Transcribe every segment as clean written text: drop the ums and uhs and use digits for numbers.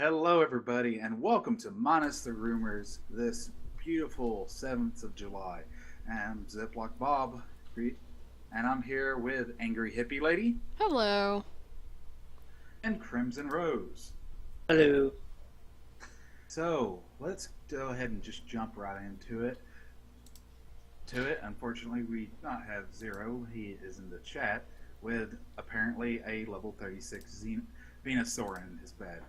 Hello, everybody, and welcome to Minus the Rumors this beautiful 7th of July. I'm Ziploc Bob, and I'm here with Angry Hippie Lady Hello. and Crimson Rose. Hello. So, let's go ahead and just jump right into it. Unfortunately, we do not have Zero. He is in the chat with apparently a level 36 Venusaur in his bed.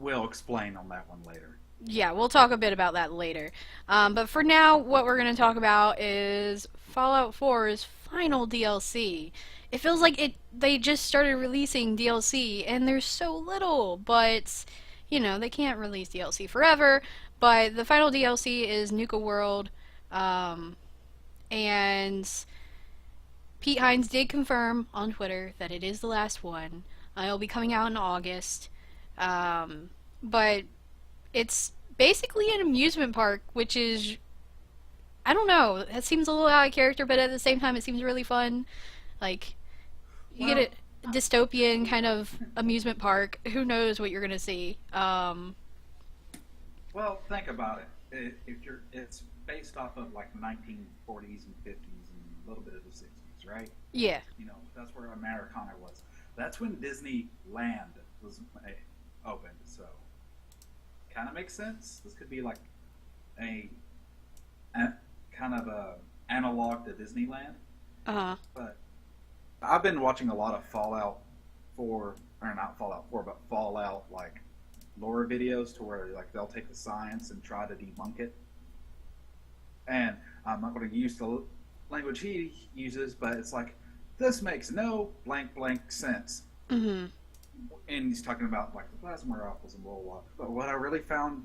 We'll explain on that one later. Yeah, we'll talk a bit about that later. But for now, what we're going to talk about is Fallout 4's final DLC. It feels like they just started releasing DLC, and there's so little, but, they can't release DLC forever. But the final DLC is Nuka World, and Pete Hines did confirm on Twitter that it is the last one. It'll be coming out in August. But it's basically an amusement park, which is, I don't know, it seems a little out of character, but at the same time it seems really fun. Like, you get a dystopian kind of amusement park. Who knows what you're gonna see? Well, think about it. It's based off of like 1940s and 50s and a little bit of the 60s, right? Yeah. That's where Americana was. That's when Disneyland was opened, so kind of makes sense. This could be like a kind of a analog to Disneyland. But I've been watching a lot of Fallout 4, or not Fallout 4, but Fallout like lore videos to where like they'll take the science and try to debunk it. And I'm not going to use the language he uses, but it's like, this makes no blank sense. Mm-hmm. And he's talking about like the plasma rifles and blah blah blah. But what I really found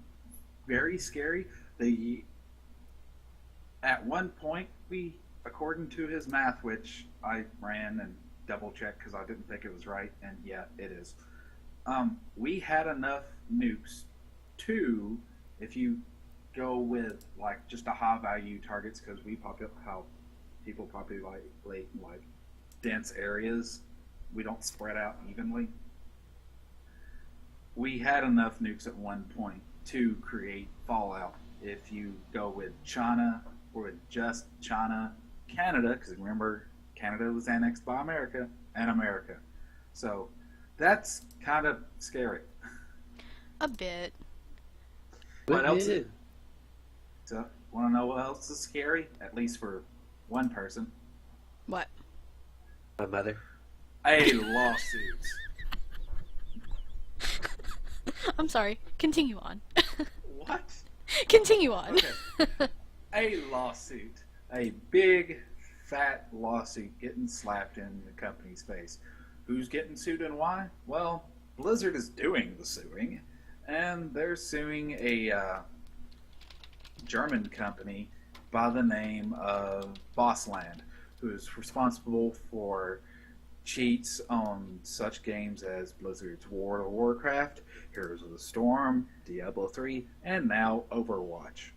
very scary, at one point according to his math, which I ran and double checked because I didn't think it was right, and yeah, it is. We had enough nukes to, if you go with like just a high value targets, because how people populate like dense areas, we don't spread out evenly. We had enough nukes at one point to create Fallout. If you go with China, or with just China, Canada, because remember, Canada was annexed by America, and America. So that's kind of scary. A bit. What else? So, want to know what else is scary? At least for one person. What? My mother. A lawsuit. I'm sorry. Continue on. What? Continue on. Okay. A lawsuit. A big, fat lawsuit getting slapped in the company's face. Who's getting sued and why? Well, Blizzard is doing the suing, and they're suing a German company by the name of Bossland, who is responsible for cheats on such games as Blizzard's World of Warcraft, Heroes of the Storm, Diablo 3, and now Overwatch.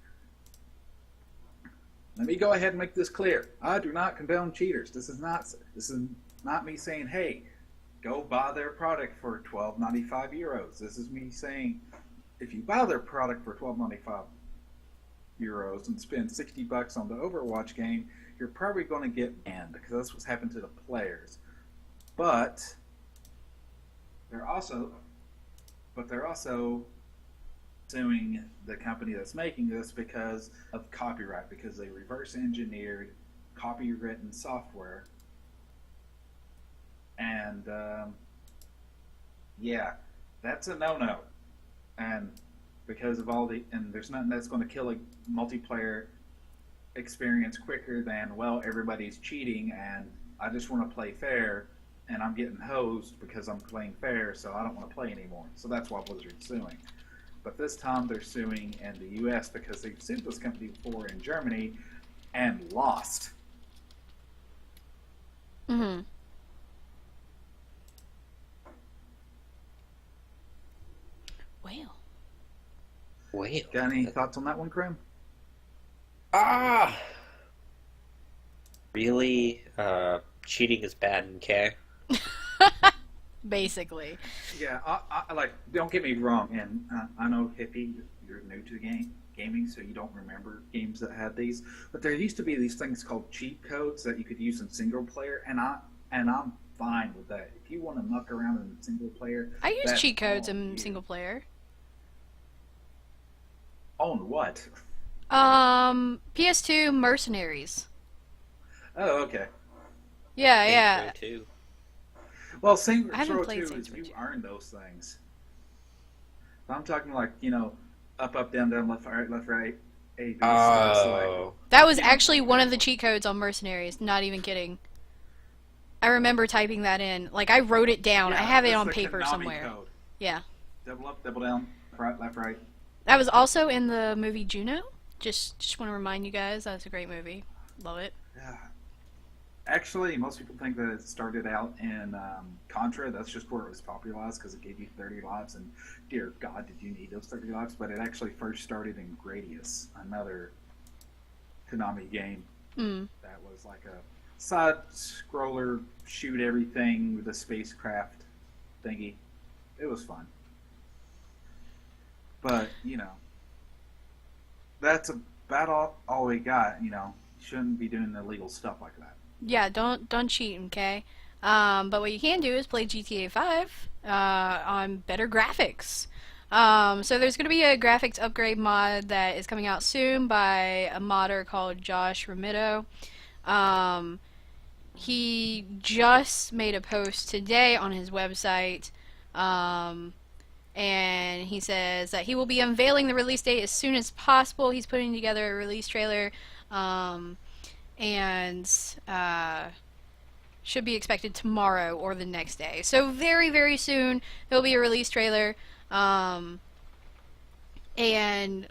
Let me go ahead and make this clear. I do not condone cheaters. This is not me saying, hey, go buy their product for €12.95. This is me saying, if you buy their product for €12.95 and spend $60 on the Overwatch game, you're probably going to get banned, because that's what's happened to the players. But they're also suing the company that's making this because of copyright, because they reverse engineered copywritten software. And yeah, that's a no-no. And because of and there's nothing that's going to kill a multiplayer experience quicker than, well, everybody's cheating and I just want to play fair, and I'm getting hosed because I'm playing fair, so I don't want to play anymore. So that's why Blizzard's suing. But this time they're suing in the U.S. because they've sued this company before in Germany and lost. Mm-hmm. Well. Got any thoughts on that one, Krim? Really? Cheating is bad and okay? basically. Yeah, I like. Don't get me wrong, and I know hippie, you're new to the gaming, so you don't remember games that had these. But there used to be these things called cheat codes that you could use in single player, and I'm fine with that. If you want to muck around in single player, I use that's cheat codes on in you. single player. On what? PS2 Mercenaries. Oh, okay. Yeah, Saints yeah. Row 2. Well, Saints I haven't Row played 2 Saints is Row you 2. earn those things. I'm talking like, up, down, left, right, A, B, select. Oh. That was You know, actually one of the cheat codes on Mercenaries, not even kidding. I remember typing that in. Like, I wrote it down. I have it that's on the paper Konami somewhere. code. Yeah. Double up, double down, left, right. That was also in the movie Juno. Just want to remind you guys, that's a great movie. Love it. Yeah. Actually, most people think that it started out in Contra. That's just where it was popularized because it gave you 30 lives. And dear God, did you need those 30 lives? But it actually first started in Gradius, another Konami game that was like a side scroller, shoot everything with a spacecraft thingy. It was fun. But, that's about all we got, Shouldn't be doing illegal stuff like that. Yeah, don't cheat, okay? But what you can do is play GTA 5 on better graphics. So there's going to be a graphics upgrade mod that is coming out soon by a modder called Josh Ramito. He just made a post today on his website, and he says that he will be unveiling the release date as soon as possible. He's putting together a release trailer, and should be expected tomorrow or the next day. So very, very soon there'll be a release trailer. And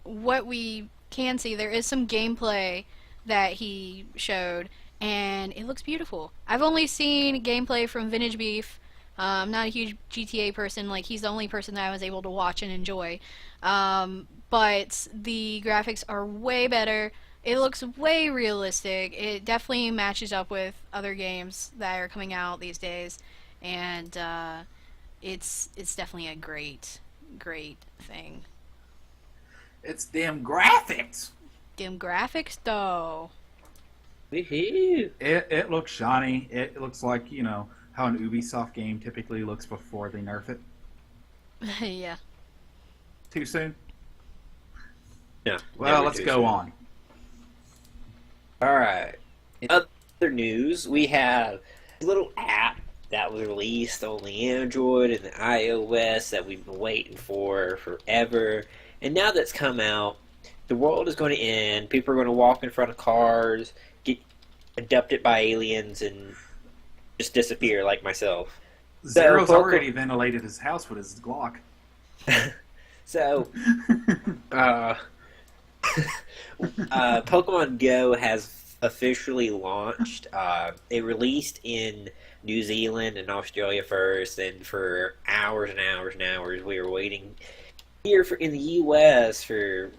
what we can see, there is some gameplay that he showed, and it looks beautiful. I've only seen gameplay from Vintage Beef. I'm not a huge GTA person. Like, he's the only person that I was able to watch and enjoy. But the graphics are way better. It looks way realistic. It definitely matches up with other games that are coming out these days, and it's definitely a great thing. It's damn graphics. Dim graphics, though. Woohoo! It looks shiny. It looks like, how an Ubisoft game typically looks before they nerf it. Yeah. Too soon? No. Well, never let's too go soon. on. Alright. In other news, we have a little app that was released on the Android and the iOS that we've been waiting for forever. And now that's come out, the world is going to end. People are going to walk in front of cars, get abducted by aliens, and just disappear like myself. Zero's So, already ventilated his house with his Glock. So, Pokemon Go has officially launched. It released in New Zealand and Australia first, and for hours and hours and hours we were waiting here in the US for a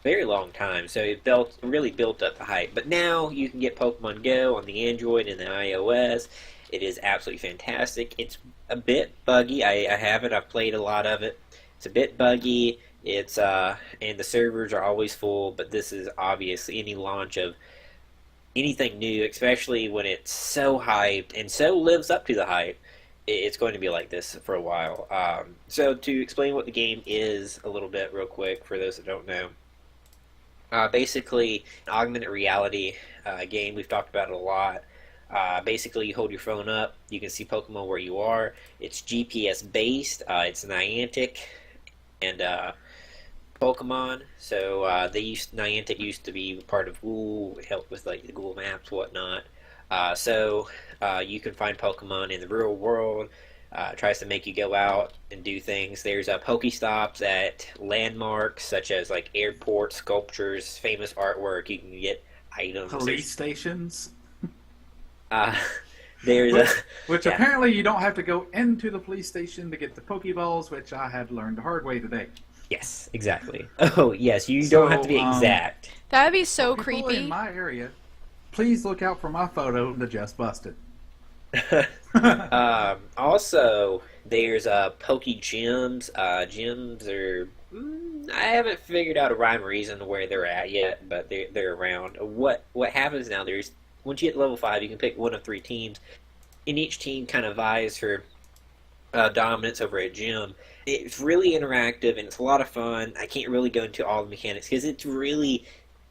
very long time. So it really built up the hype. But now you can get Pokemon Go on the Android and the iOS. It is absolutely fantastic. It's a bit buggy. I have it. I've played a lot of it. It's a bit buggy. It's and the servers are always full, but this is obviously any launch of anything new, especially when it's so hyped and so lives up to the hype. It's going to be like this for a while. So to explain what the game is a little bit real quick for those that don't know. Basically, an augmented reality game. We've talked about it a lot. Basically, you hold your phone up, you can see Pokemon where you are. It's GPS based. It's Niantic and Pokemon. So Niantic used to be part of Google, help with like the Google Maps, whatnot. So you can find Pokemon in the real world. Tries to make you go out and do things. There's Pokestops at landmarks such as like airports, sculptures, famous artwork. You can get items. Police stations. There's Which yeah. apparently you don't have to go into the police station to get the Pokeballs, which I had learned the hard way today. Yes, exactly. Oh, yes, you don't have to be exact. That would be so People creepy. in my area, please look out for my photo that just busted. Also, there's Poke Gems. Gems are. I haven't figured out a rhyme or reason where they're at yet, but they're around. What happens now? There's once you get to level 5, you can pick one of 3 teams, and each team kind of vies for dominance over a gym. It's really interactive and it's a lot of fun. I can't really go into all the mechanics because it's really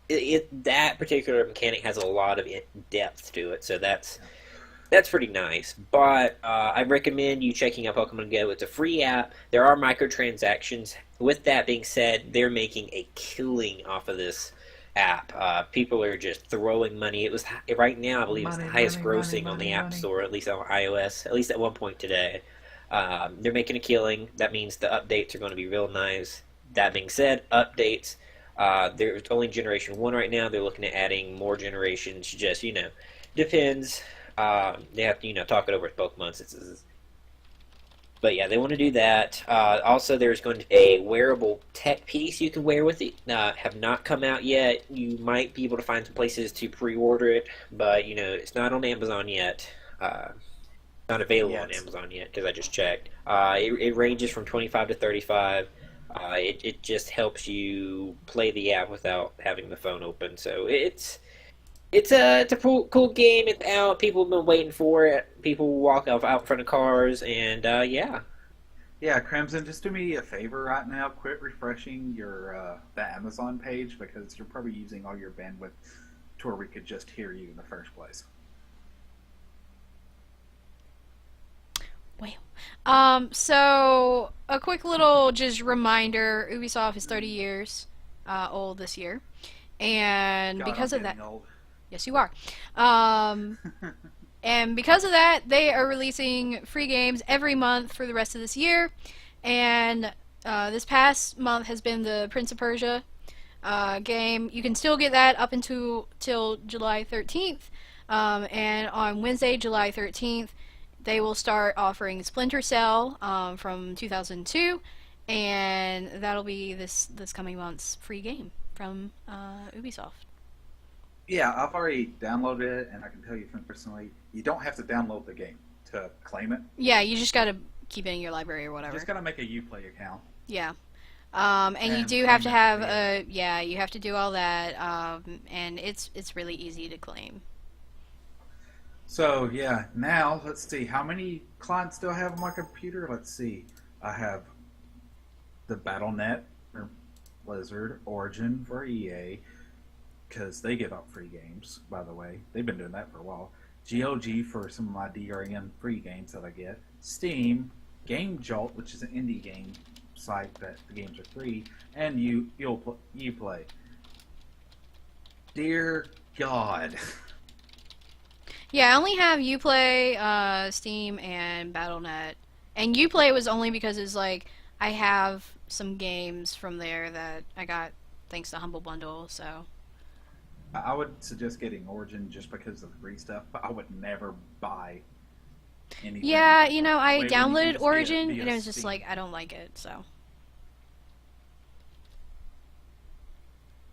that particular mechanic has a lot of depth to it. So that's pretty nice. But I recommend you checking out Pokemon Go. It's a free app. There are microtransactions. With that being said, they're making a killing off of this app. People are just throwing money. It was right now, I believe, it's the highest grossing on the App Store, at least on iOS, at least at one point today. They're making a killing. That means the updates are going to be real nice. That being said, updates. There's only Generation 1 right now. They're looking at adding more generations. Just, depends. They have to, talk it over with Pokemon. But yeah, they want to do that. Also, there's going to be a wearable tech piece you can wear with it. Have not come out yet. You might be able to find some places to pre-order it, but it's not on Amazon yet. Not available on Amazon yet because I just checked. It ranges from 25 to 35. It just helps you play the app without having the phone open. So it's a cool game. It's out. People have been waiting for it. People walk out in front of cars, and yeah. Yeah, Crimson, just do me a favor right now. Quit refreshing your the Amazon page because you're probably using all your bandwidth to where we could just hear you in the first place. So a quick little just reminder: Ubisoft is 30 years old this year, and God, because I'm of that, getting old. yes, you are. And because of that, they are releasing free games every month for the rest of this year. And this past month has been the Prince of Persia game. You can still get that up until July 13th. And on Wednesday, July 13th, they will start offering Splinter Cell from 2002, and that'll be this coming month's free game from Ubisoft. Yeah, I've already downloaded it, and I can tell you from personally, you don't have to download the game to claim it. Yeah, you just gotta keep it in your library or You whatever. just gotta make a Uplay account. Yeah. And you do have to have you have to do all that, and it's really easy to claim. So yeah, now let's see how many clients do I have on my computer. Let's see, I have the BattleNet for Blizzard, Origin for EA, because they give out free games. By the way, they've been doing that for a while. GOG for some of my DRM free games that I get. Steam, Game Jolt, which is an indie game site that the games are free, and Uplay. Dear God. Yeah, I only have Uplay, Steam, and BattleNet. And Uplay was only because it's like I have some games from there that I got thanks to Humble Bundle, so. I would suggest getting Origin just because of the free stuff, but I would never buy anything. Yeah, I Wait, downloaded Origin, via and it was just Steam. like, I don't like it, so.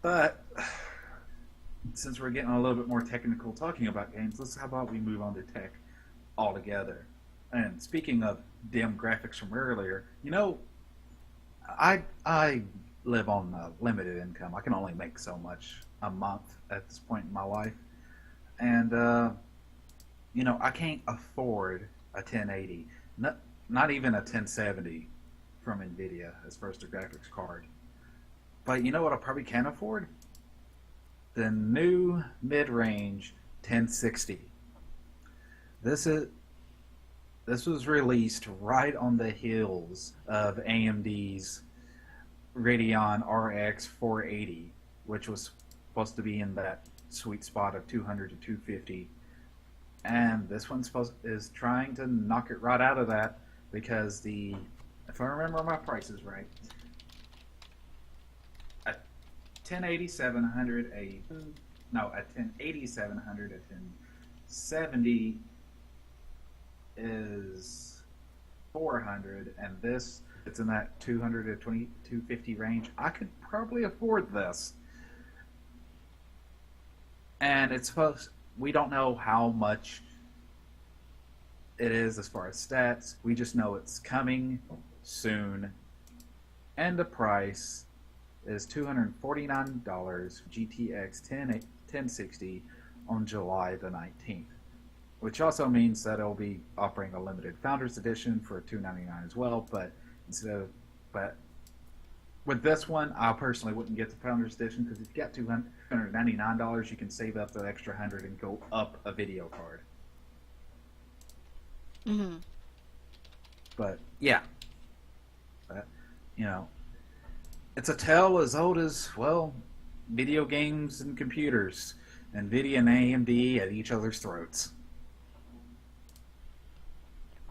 But since we're getting a little bit more technical talking about games, how about we move on to tech altogether? And speaking of dim graphics from earlier, I live on a limited income. I can only make so much a month at this point in my life, and I can't afford a 1080, not even a 1070 from Nvidia as far as the graphics card. But you know what I probably can afford? The new mid-range 1060. This was released right on the heels of AMD's Radeon RX 480, which was supposed to be in that sweet spot of 200 to 250, and this one is trying to knock it right out of that because if I remember my prices right, a 1080 700, a 1080 700, a 1070 is 400, and this it's in that 200 to 250 range. I could probably afford this. And we don't know how much it is as far as stats. We just know it's coming soon. And the price is $249 GTX 1060 on July the 19th. Which also means that it'll be offering a limited Founders Edition for $299 as well. But with this one, I personally wouldn't get the Founders Edition because if you got $299, you can save up the extra $100 and go up a video card. Mm-hmm. But yeah, you know, it's a tale as old as, well, video games and computers. Nvidia and AMD at each other's throats.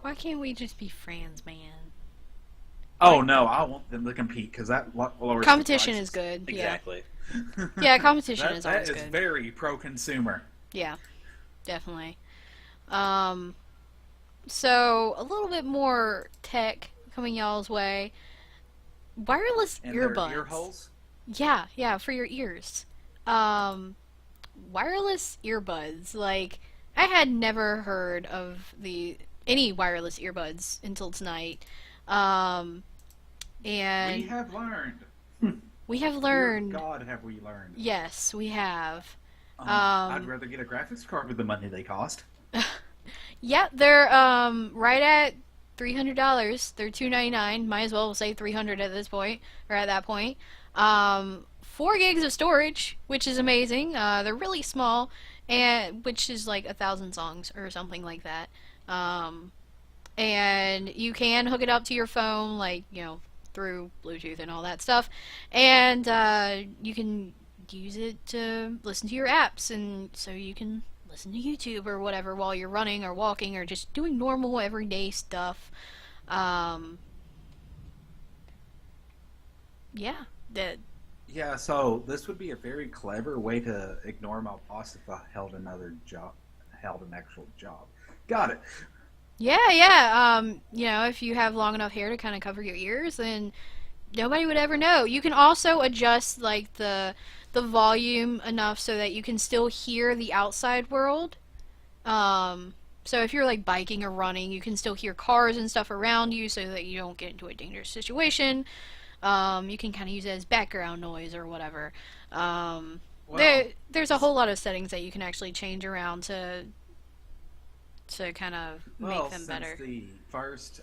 Why can't we just be friends, man? Oh no, I want them to compete because that lowers Competition the is good. Exactly. Yeah, yeah, competition is always that good. is very pro-consumer. Yeah, definitely. So a little bit more tech coming y'all's way. Wireless And earbuds. their ear holes. Yeah, for your ears. Wireless earbuds. Like, I had never heard of any wireless earbuds until tonight. And We have learned. we have learned. Dear God, have we learned? Yes, we have. I'd rather get a graphics card with the money they cost. Yeah, they're right at $300. They're $299. Might as well say $300 at this point, or at that point. 4 gigs of storage, which is amazing. They're really small, and which is like 1,000 songs or something like that. And you can hook it up to your phone, like, you know, through Bluetooth and all that stuff. And you can use it to listen to your apps, and so you can listen to YouTube or whatever while you're running or walking or just doing normal everyday stuff. Yeah, that. Yeah, so this would be a very clever way to ignore my boss if I held an actual job. Got it. Yeah. You know, if you have long enough hair to kind of cover your ears, then nobody would ever know. You can also adjust like the volume enough so that you can still hear the outside world. So if you're like biking or running, you can still hear cars and stuff around you so that you don't get into a dangerous situation. You can kind of use it as background noise or whatever. There's a whole lot of settings that you can actually change around to kind of make them better. Since the first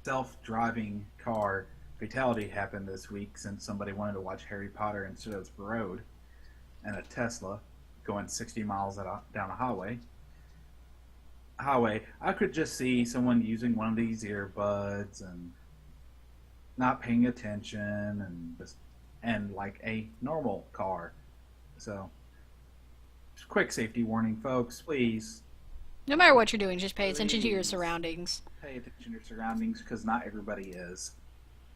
self-driving car fatality happened this week, since somebody wanted to watch Harry Potter instead of the road, and a Tesla going 60 miles down a highway, I could just see someone using one of these earbuds and not paying attention and like a normal car. So, just quick safety warning, folks, please. No matter what you're doing, just pay attention to your surroundings. Pay attention to your surroundings, because not everybody is.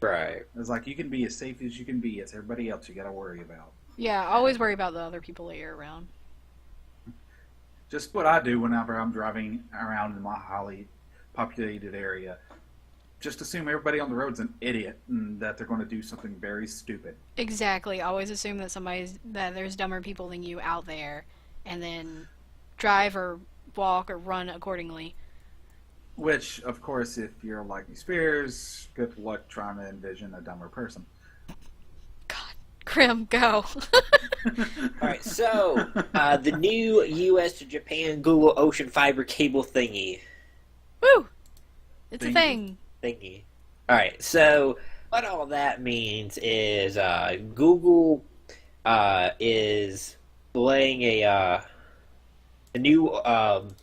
Right. It's like you can be as safe as you can be. It's everybody else you got to worry about. Yeah, always worry about the other people that you're around. Just what I do whenever I'm driving around in my highly populated area. Just assume everybody on the road's an idiot and that they're going to do something very stupid. Exactly. Always assume that that there's dumber people than you out there, and then drive or walk or run accordingly. Which, of course, if you're like Spears, good luck trying to envision a dumber person. God, Grim, go. Alright, so, the new US to Japan Google Ocean Fiber cable thingy. Woo! It's a thing. Thingy. Alright, so, what all that means is, Google, is laying a new,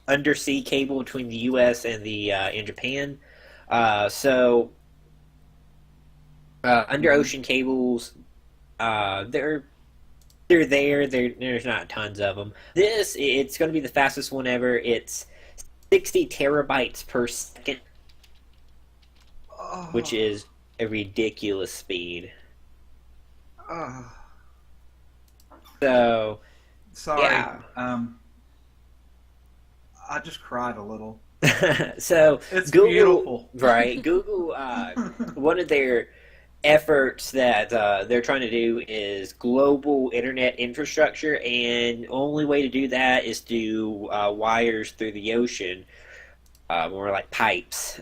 undersea cable between the US and and Japan. So, under ocean cables, they're there. There's not tons of them. It's going to be the fastest one ever. It's 60 terabytes per second, which is a ridiculous speed. So, sorry. Yeah. I just cried a little. So It's Google, beautiful. right? Google, one of their efforts that they're trying to do is global internet infrastructure, and only way to do that is through wires through the ocean, more like pipes.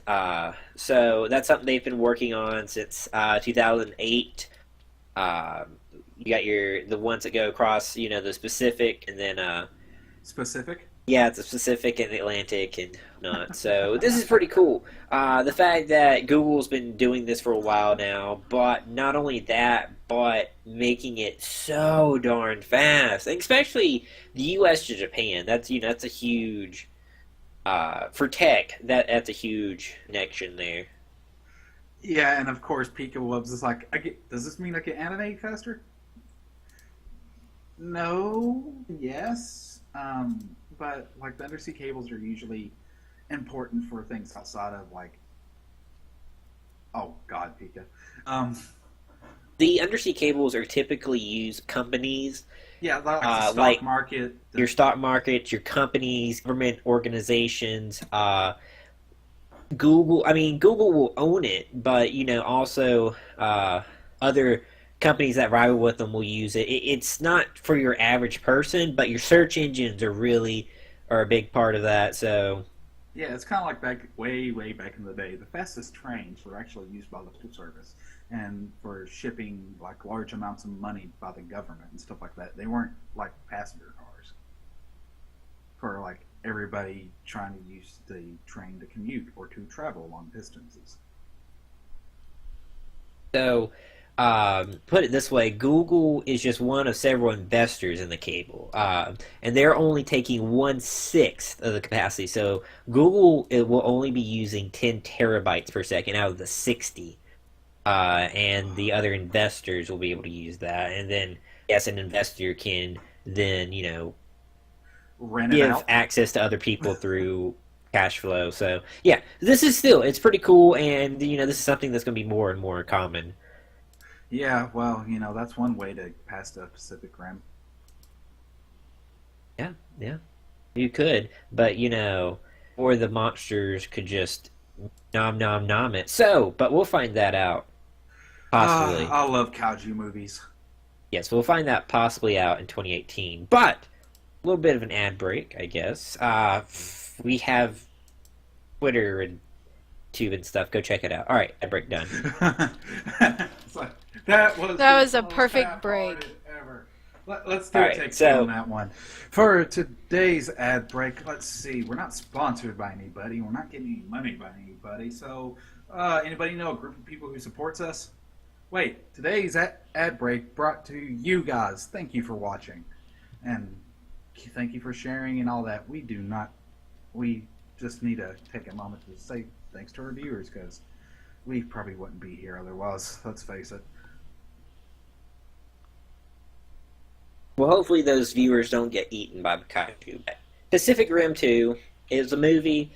So that's something they've been working on since 2008. You got the ones that go across, the Pacific, and then Specific? yeah, it's the Pacific and the Atlantic and not. So this is pretty cool. The fact that Google's been doing this for a while now, but not only that, but making it so darn fast, and especially the U.S. to Japan. That's a huge for tech. That's a huge connection there. Yeah, and of course, Pika Wubs is like, does this mean I can animate faster? No, yes. But like the undersea cables are usually important for things outside of like, oh God, Pika. The undersea cables are typically used companies Yeah, like the stock like market. your stock markets, your companies, government organizations. Google. I mean, Google will own it, but also other companies that rival with them will use it. It's not for your average person, but your search engines are a big part of that. So Yeah, it's kind of like way back in the day. The fastest trains were actually used by the Postal Service and for shipping like large amounts of money by the government and stuff like that. They weren't like passenger cars for like everybody trying to use the train to commute or to travel long distances. So, put it this way, Google is just one of several investors in the cable, and they're only taking 1/6 of the capacity. So, Google it will only be using 10 terabytes per second out of the 60, and the other investors will be able to use that. And then, yes, an investor can then, Rent it give out. access to other people through cash flow. So, yeah, it's pretty cool, and, this is something that's going to be more and more common. Yeah, well, that's one way to pass the Pacific Rim. Yeah, yeah. You could, but or the monsters could just nom nom nom it. So, but we'll find that out possibly. I love kaiju movies. Yes, we'll find that possibly out in 2018. But a little bit of an ad break, I guess. We have Twitter and Tube and stuff. Go check it out. All right, ad break done. It's like, that was a the most perfect break. half-hearted ever. Let's do All a right, take two so on that one. For today's ad break, let's see. We're not sponsored by anybody. We're not getting any money by anybody. So, anybody know a group of people who supports us? Wait, today's ad break brought to you guys. Thank you for watching. And thank you for sharing and all that. We just need to take a moment to say thanks to our viewers because we probably wouldn't be here otherwise. Let's face it. Well, hopefully those viewers don't get eaten by kaiju. Pacific Rim 2 is a movie.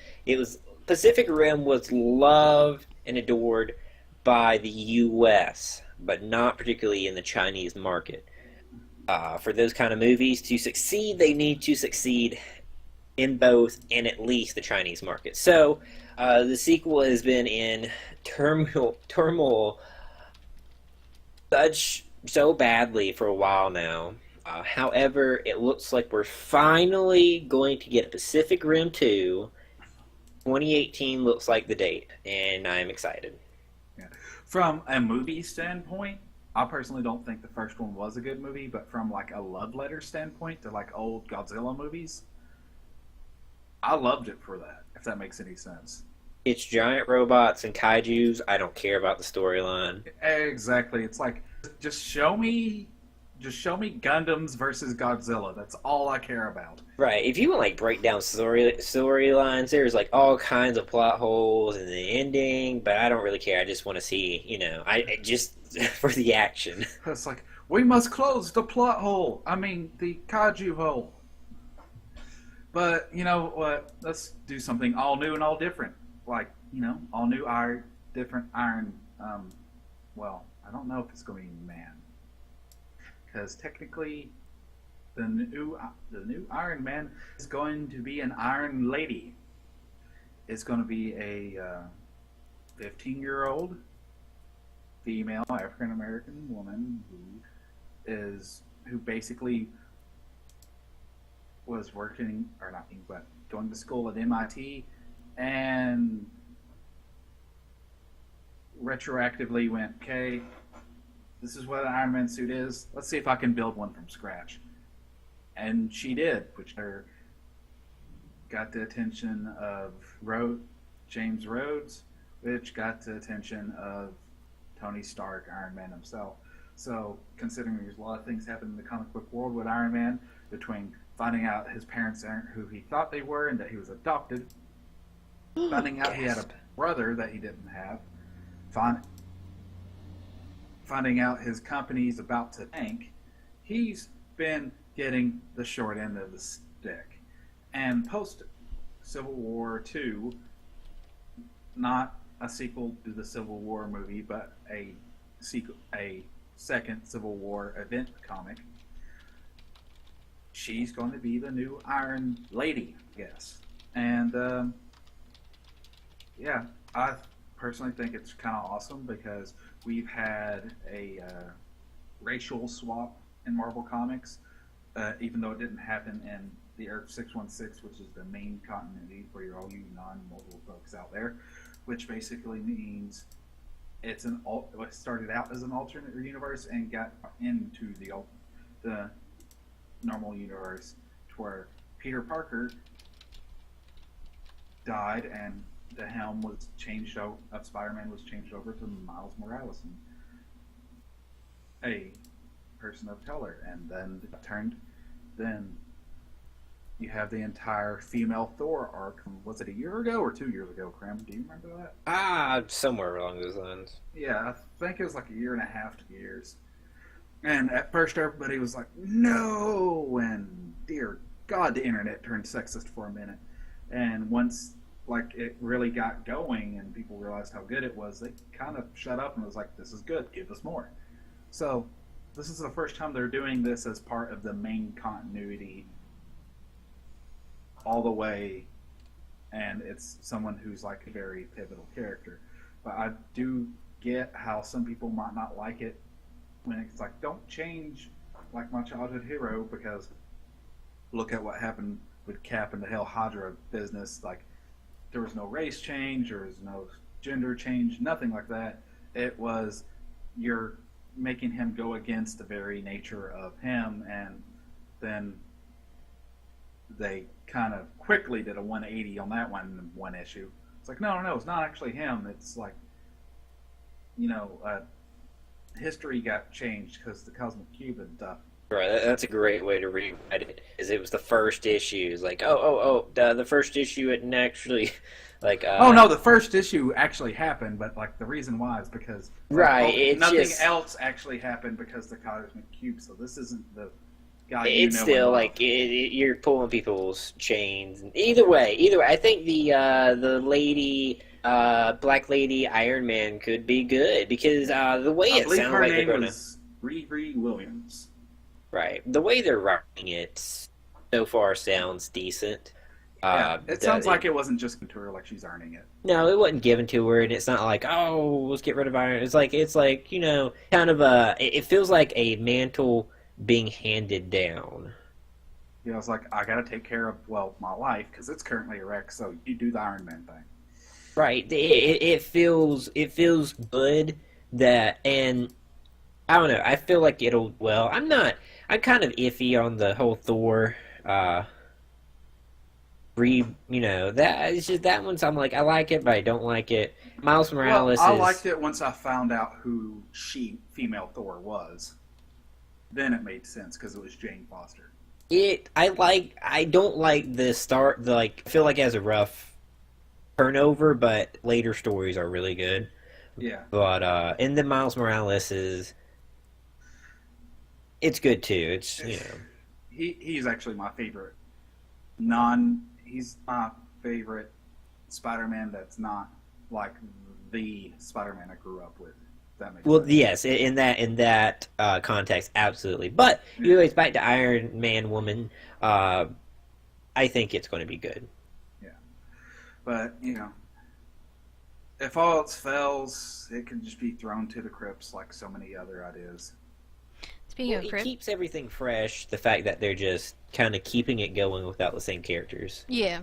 Pacific Rim was loved and adored by the U.S., but not particularly in the Chinese market. For those kind of movies to succeed, they need to succeed in both and at least the Chinese market. So the sequel has been in turmoil so badly for a while now. However, it looks like we're finally going to get a Pacific Rim 2. 2018 looks like the date, and I'm excited. Yeah. From a movie standpoint, I personally don't think the first one was a good movie, but from like a love letter standpoint to like old Godzilla movies, I loved it for that, if that makes any sense. It's giant robots and kaijus. I don't care about the storyline. Exactly. It's like just show me Gundams versus Godzilla. That's all I care about. Right. If you want break down storylines, there's all kinds of plot holes in the ending, but I don't really care. I just want to see, I just for the action. It's like we must close the plot hole. I mean the kaiju hole. But you know what? Let's do something all new and all different. All new iron, different iron. Well, I don't know if it's going to be man, because technically, the new Iron Man is going to be an Iron Lady. It's going to be a 15-year-old female African American woman who basically was working, or not, but going to school at MIT, and retroactively went, okay, this is what an Iron Man suit is. Let's see if I can build one from scratch. And she did, which got the attention of James Rhodes, which got the attention of Tony Stark, Iron Man himself. So, considering there's a lot of things happening in the comic book world with Iron Man, between finding out his parents aren't who he thought they were and that he was adopted, finding out he had a brother that he didn't have, finding out his company's about to tank, he's been getting the short end of the stick. And post Civil War II, not a sequel to the Civil War movie, but a second Civil War event comic, she's going to be the new Iron Lady, I guess. And yeah, I personally think it's kind of awesome because we've had a racial swap in Marvel Comics, even though it didn't happen in the Earth 616, which is the main continuity for all you non-mobile folks out there, which basically means it started out as an alternate universe and got into the normal universe, to where Peter Parker died and the helm was changed out of Spider-Man was changed over to Miles Morales, a person of color, and then you have the entire female Thor arc. Was it a year ago or 2 years ago, Krem? Do you remember that? Somewhere along those lines. Yeah, I think it was like a year and a half, 2 years. And at first everybody was like, no! And dear God, the internet turned sexist for a minute. And once it really got going and people realized how good it was, they kind of shut up and was like, this is good, give us more. So this is the first time they're doing this as part of the main continuity all the way, and it's someone who's like a very pivotal character. But I do get how some people might not like it when it's like, don't change like my childhood hero, because look at what happened with Cap and the Hell Hydra business. Like, there was no race change, there was no gender change, nothing like that. It was, you're making him go against the very nature of him, and then they kind of quickly did a 180 on that one issue. It's like, no, it's not actually him. It's like, history got changed because the Cosmic Cube and stuff. Right, that's a great way to read it. Is it was the first issue? It's like, the first issue it didn't actually, like. Oh no, the first issue actually happened, but like the reason why is because nothing else actually happened because the Cosmic Cube. So this isn't the guy. It's still like you're pulling people's chains. Either way, I think the lady. Black Lady Iron Man could be good because the way it sounds like they're going to. Riri Williams. Right. The way they're writing it so far sounds decent. Yeah, it sounds like it wasn't just given to her, like she's earning it. No, it wasn't given to her, and it's not like, oh, let's get rid of Iron. It's like kind of it feels like a mantle being handed down. Yeah, it's like, I got to take care of, my life, because it's currently a wreck, so you do the Iron Man thing. Right. It feels good that, and I don't know, I feel like it'll, I'm kind of iffy on the whole Thor, that, it's just that one's, I'm like, I like it, but I don't like it. Miles Morales I liked it once I found out who female Thor was. Then it made sense, because it was Jane Foster. I don't like the start, I feel like it has a rough turnover, but later stories are really good. Yeah. But, and then Miles Morales it's good too. It's, He's actually my favorite. He's my favorite Spider-Man that's not like the Spider-Man I grew up with. That makes sense. Yes, in that context, absolutely. But anyways, back to Iron Man Woman. I think it's going to be good. Yeah, but if all else fails, it can just be thrown to the crypts like so many other ideas. Speaking Well, of it crypt, keeps everything fresh. The fact that they're just kind of keeping it going without the same characters. yeah.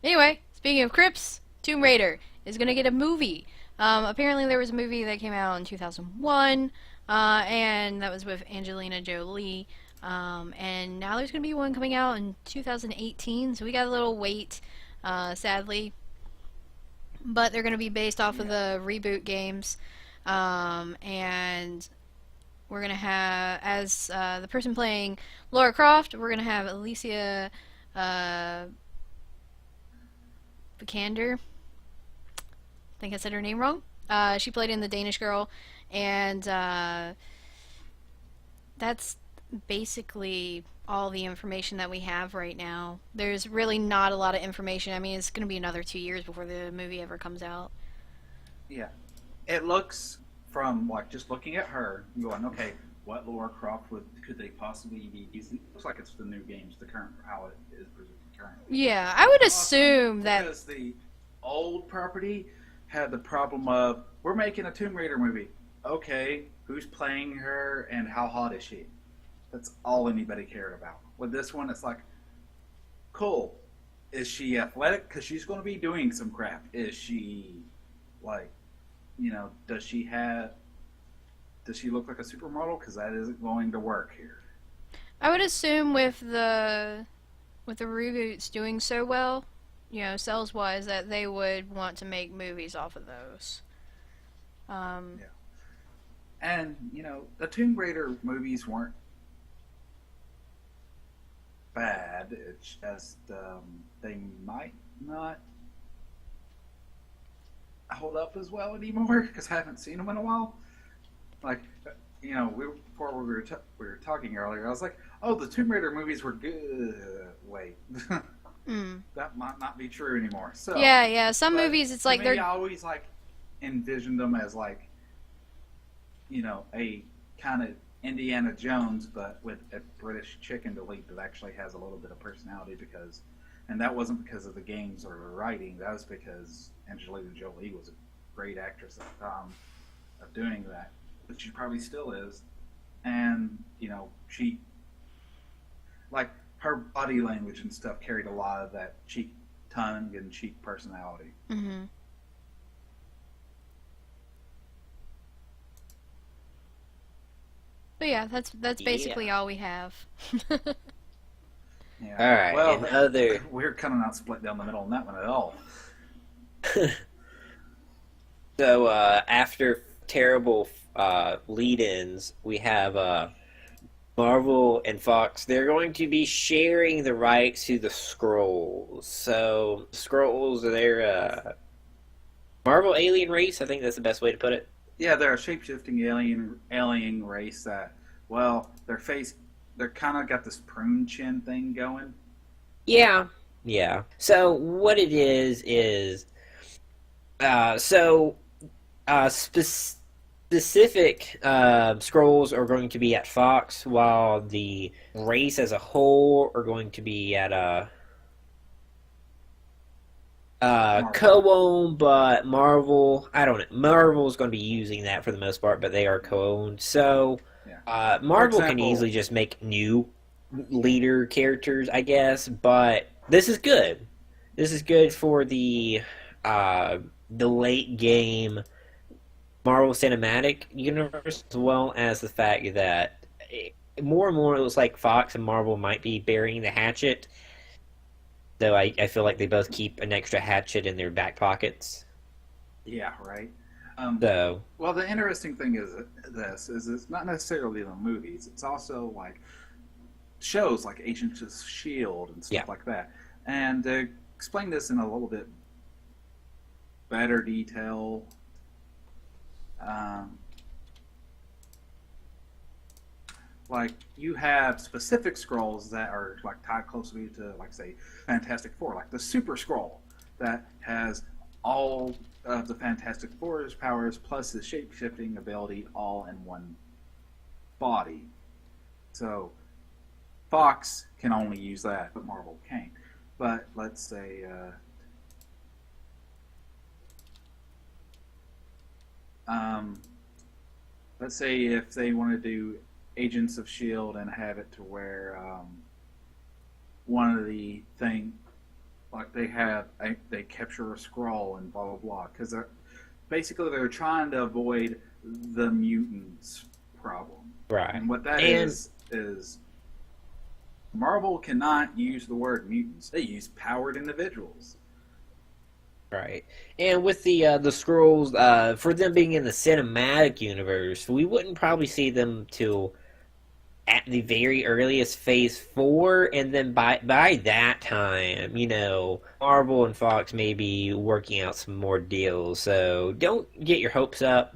Anyway, speaking of crypts, Tomb Raider is gonna get a movie. Apparently, there was a movie that came out in 2001, and that was with Angelina Jolie. And now there's gonna be one coming out in 2018, so we got a little wait, sadly. But they're gonna be based off of the reboot games, and we're gonna have as the person playing Lara Croft, we're gonna have Alicia Vikander. I think I said her name wrong. She played in The Danish Girl, and that's basically all the information that we have right now. There's really not a lot of information. I mean, it's going to be another 2 years before the movie ever comes out. Yeah, it looks from like just looking at her, going, okay, what Lara Croft could they possibly be using? It looks like it's the new games, the current how it is presented currently. Yeah, I would assume that because the old property had the problem of we're making a Tomb Raider movie. Okay, who's playing her and how hot is she? That's all anybody cared about. With this one, it's like, cool. Is she athletic? Because she's going to be doing some crap. Is she like, does she look like a supermodel? Because that isn't going to work here. I would assume with the reboots doing so well, sales wise, that they would want to make movies off of those. Yeah. And the Tomb Raider movies weren't bad. It's just they might not hold up as well anymore because I haven't seen them in a while. Like, before we were talking earlier, I was like, "Oh, the Tomb Raider movies were good." Wait, that might not be true anymore. So yeah. Some movies, it's like I always like envisioned them as like, a kind of Indiana Jones, but with a British chick in the lead that actually has a little bit of personality and that wasn't because of the games or the writing. That was because Angelina Jolie was a great actress at the time of doing that, but she probably still is. And she, like, her body language and stuff carried a lot of that tongue-in-cheek personality. Mm-hmm. But yeah, that's basically all we have. Yeah. All right. Well, we're kind of not split down the middle on that one at all. So after terrible lead-ins, we have Marvel and Fox. They're going to be sharing the rights to the Skrulls. So Skrulls, they're Marvel alien race. I think that's the best way to put it. Yeah, they're a shape-shifting alien race that, well, they're kind of got this prune chin thing going. Yeah. So what it is specific scrolls are going to be at Fox, while the race as a whole are going to be at co-owned, but Marvel, I don't know. Marvel's going to be using that for the most part, but they are co-owned. So Marvel can easily just make new leader characters, I guess. But this is good. This is good for the late game Marvel Cinematic Universe, as well as the fact that more and more it looks like Fox and Marvel might be burying the hatchet. Though I feel like they both keep an extra hatchet in their back pockets. Yeah, right. Well, the interesting thing is it's not necessarily the movies. It's also like shows like Agents of S.H.I.E.L.D. and stuff like that. And to explain this in a little bit better detail, like you have specific scrolls that are like tied closely to, like, say, Fantastic Four, like the Super Scroll that has all of the Fantastic Four's powers plus the shape-shifting ability all in one body. So Fox can only use that, but Marvel can't. But let's say Um, let's say if they want to do Agents of Shield and have it to where one of the thing like they capture a scroll and blah blah blah because they're trying to avoid the mutants problem. Right. And what that is Marvel cannot use the word mutants. They use powered individuals. Right. And with the scrolls, for them being in the cinematic universe, we wouldn't probably see them till at the very earliest Phase 4, and then by that time, Marvel and Fox may be working out some more deals. So don't get your hopes up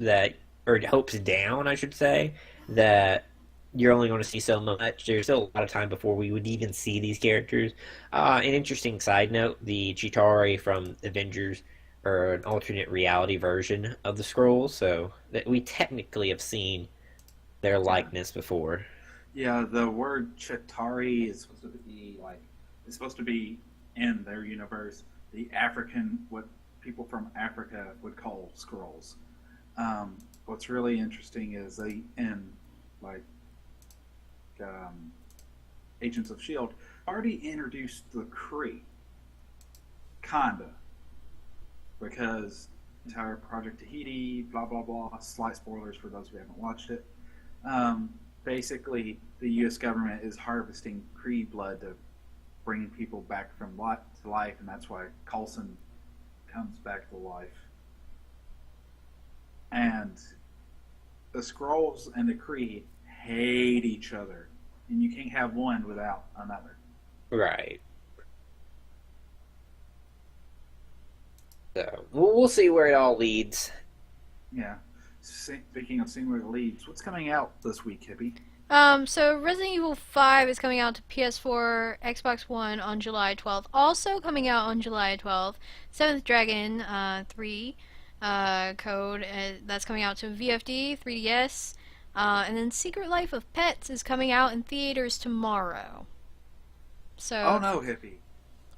or hopes down, I should say, that you're only going to see so much. There's still a lot of time before we would even see these characters. An interesting side note, the Chitauri from Avengers are an alternate reality version of the Skrulls, so that we technically have seen their likeness before. Yeah, the word Chitauri is supposed to be in their universe, the what people from Africa would call Skrulls. What's really interesting is Agents of Shield already introduced the Kree, kinda, because entire Project Tahiti, blah blah blah. Slight spoilers for those who haven't watched it. Basically, the U.S. government is harvesting Kree blood to bring people back to life, and that's why Coulson comes back to life. And the Skrulls and the Kree hate each other, and you can't have one without another. Right. So we'll see where it all leads. Yeah. Speaking of seeing where it leads, what's coming out this week, Hippie? So Resident Evil 5 is coming out to PS4, Xbox One on July 12th. Also coming out on July 12th, Seventh Dragon 3 code that's coming out to VFD, 3DS, and then Secret Life of Pets is coming out in theaters tomorrow. So. Oh no, Hippie.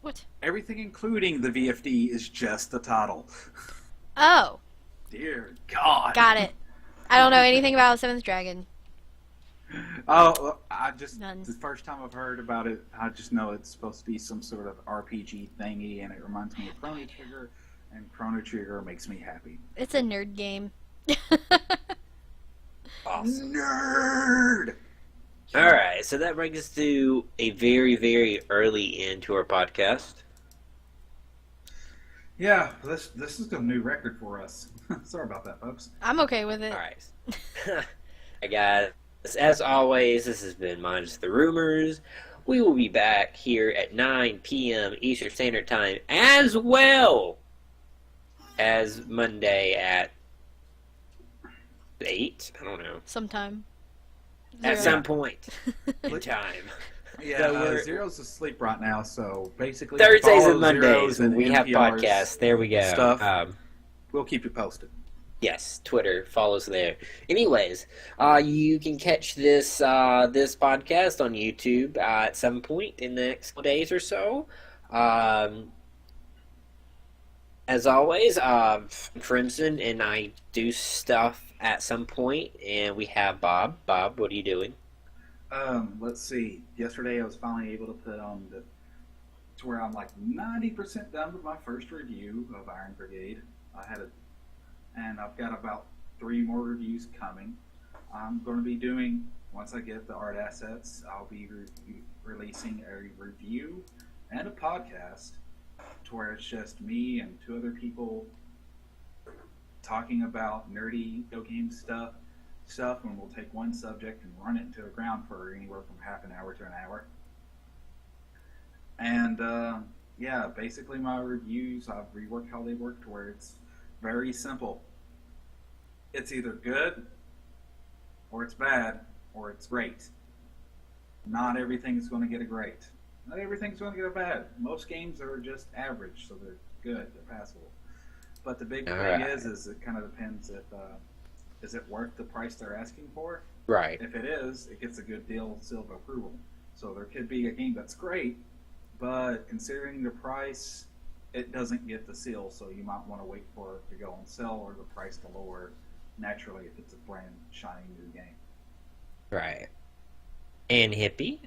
What? Everything including the VFD is just the title. Oh. Dear God. Got it. I don't know anything about Seventh Dragon. Oh, None. The first time I've heard about it, I just know it's supposed to be some sort of RPG thingy, and it reminds me of Chrono Trigger, and Chrono Trigger makes me happy. It's a nerd game. Awesome. Nerd! Alright, so that brings us to a very, very early end to our podcast. Yeah, this is a new record for us. Sorry about that, folks. I'm okay with it. Alright. I got as always, this has been Minus the Rumors. We will be back here at 9 p.m. Eastern Standard Time, as well as Monday at 8? I don't know. Sometime. At some point in time. Yeah, So Zero's asleep right now, so basically Thursdays and follow Mondays Zero's when and we have NPR's podcasts. There we go. stuff. We'll keep you posted. Yes, Twitter, follow us there. Anyways, you can catch this this podcast on YouTube at some point in the next couple days or so. As always, Crimson and I do stuff at some point, and we have Bob. Bob, what are you doing? Let's see. Yesterday I was finally able to put on to where I'm like 90% done with my first review of Iron Brigade. And I've got about 3 more reviews coming. I'm going to be doing, once I get the art assets, I'll be releasing a review and a podcast to where it's just me and 2 other people talking about nerdy video game stuff, and we'll take one subject and run it into the ground for anywhere from half an hour to an hour. And yeah, basically my reviews, I've reworked how they work to where it's very simple. It's either good, or it's bad, or it's great. Not everything is going to get a great. Not everything's going to get a bad. Most games are just average, so they're good, they're passable. But the big thing is it kind of depends if is it worth the price they're asking for? Right. If it is, it gets a good deal, seal of approval. So there could be a game that's great, but considering the price, it doesn't get the seal, so you might want to wait for it to go on sale or the price to lower naturally if it's a brand shiny new game. Right. And Hippie,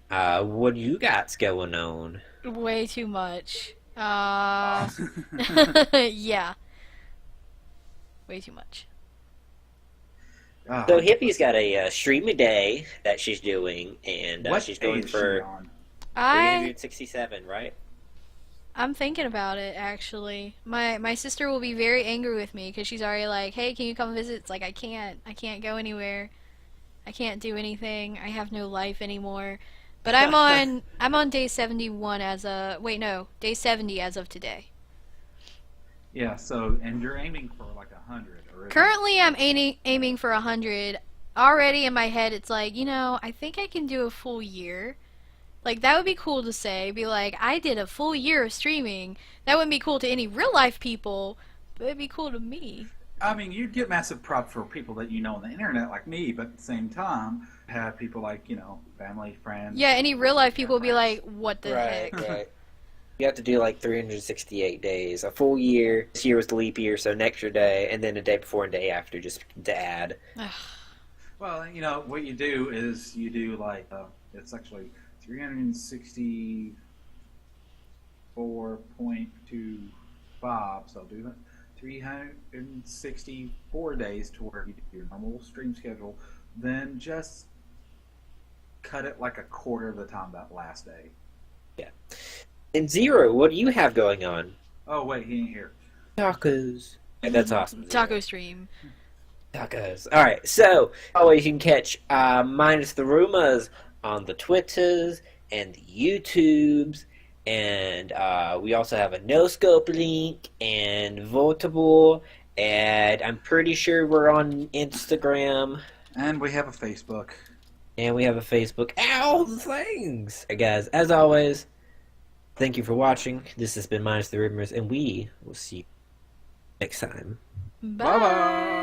what you got going on? Way too much. Awesome. Yeah. Way too much. So Hippie's got a stream a day that she's doing, and what she's day going is she for on? 367, right? I'm thinking about it actually. My sister will be very angry with me because she's already like, "Hey, can you come visit?" It's like I can't go anywhere. I can't do anything. I have no life anymore. But I'm on day 71 day 70 as of today. Yeah, so, and you're aiming for like 100. Or Currently, I'm aiming for 100. Already in my head, it's like, I think I can do a full year. Like, that would be cool to say. Be like, I did a full year of streaming. That wouldn't be cool to any real life people, but it'd be cool to me. I mean, you'd get massive prop for people that you know on the internet like me, but at the same time, have people like, family, friends. Yeah, any real life people would be like, what the heck? Right. You have to do like 368 days, a full year. This year was the leap year, so an extra day, and then a day before and day after, just to add. Well, what you do is you do like, it's actually 364.25, so do that. 364 days to where you do your normal stream schedule, then just cut it like a quarter of the time that last day. Yeah. And Zero, what do you have going on? Oh, wait, he ain't here. Tacos. Yeah, that's awesome. Taco stream. Tacos. Alright, so always you can catch Minus the Rumors on the Twitters and the YouTubes. And we also have a NoScope link and Votable. And I'm pretty sure we're on Instagram. And we have a Facebook. And we have a Facebook. All the things! Alright, guys, as always, thank you for watching. This has been Minus the Rumors, and we will see you next time. Bye. Bye-bye.